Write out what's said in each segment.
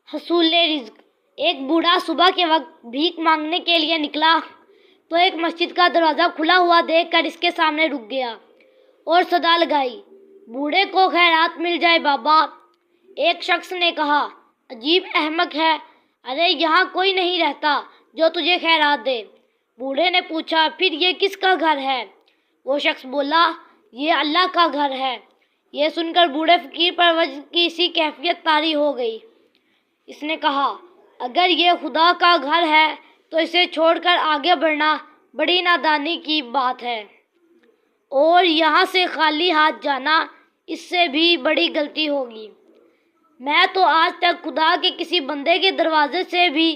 حصول رزق۔ ایک بوڑھا صبح کے وقت بھیک مانگنے کے لیے نکلا تو ایک مسجد کا دروازہ کھلا ہوا دیکھ کر اس کے سامنے رک گیا اور صدا لگائی، بوڑھے کو خیرات مل جائے بابا۔ ایک شخص نے کہا، عجیب احمق ہے، ارے یہاں کوئی نہیں رہتا جو تجھے خیرات دے۔ بوڑھے نے پوچھا، پھر یہ کس کا گھر ہے؟ وہ شخص بولا، یہ اللہ کا گھر ہے۔ یہ سن کر بوڑھے فقیر پر وجد کی سی کیفیت طاری ہو گئی۔ اس نے کہا، اگر یہ خدا کا گھر ہے تو اسے چھوڑ کر آگے بڑھنا بڑی نادانی کی بات ہے، اور یہاں سے خالی ہاتھ جانا اس سے بھی بڑی غلطی ہوگی۔ میں تو آج تک خدا کے کسی بندے کے دروازے سے بھی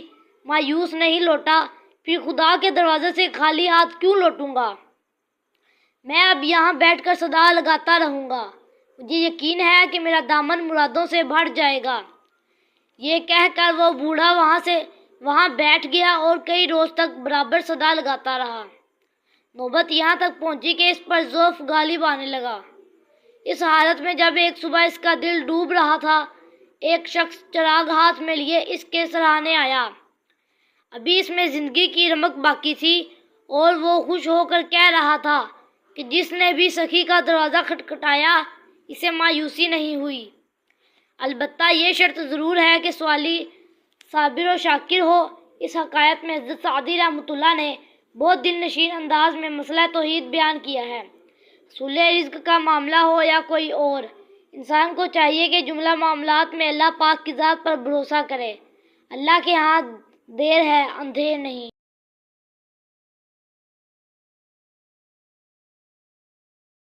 مایوس نہیں لوٹا، پھر خدا کے دروازے سے خالی ہاتھ کیوں لوٹوں گا؟ میں اب یہاں بیٹھ کر صدا لگاتا رہوں گا، مجھے یقین ہے کہ میرا دامن مرادوں سے بھر جائے گا۔ یہ کہہ کر وہ بوڑھا وہاں بیٹھ گیا اور کئی روز تک برابر صدا لگاتا رہا۔ نوبت یہاں تک پہنچی کہ اس پر ضعف غالب آنے لگا۔ اس حالت میں جب ایک صبح اس کا دل ڈوب رہا تھا، ایک شخص چراغ ہاتھ میں لیے اس کے سراہنے آیا۔ ابھی اس میں زندگی کی رمق باقی تھی اور وہ خوش ہو کر کہہ رہا تھا کہ جس نے بھی سخی کا دروازہ کھٹکھٹایا اسے مایوسی نہیں ہوئی۔ البتہ یہ شرط ضرور ہے کہ سوالی صابر و شاکر ہو۔ اس حکایت میں حضرت سعدی رحمۃ اللہ نے بہت دل نشین انداز میں مسئلہ توحید بیان کیا ہے۔ حصول رزق کا معاملہ ہو یا کوئی اور، انسان کو چاہیے کہ جملہ معاملات میں اللہ پاک کی ذات پر بھروسہ کرے۔ اللہ کے ہاں دیر ہے، اندھیر نہیں۔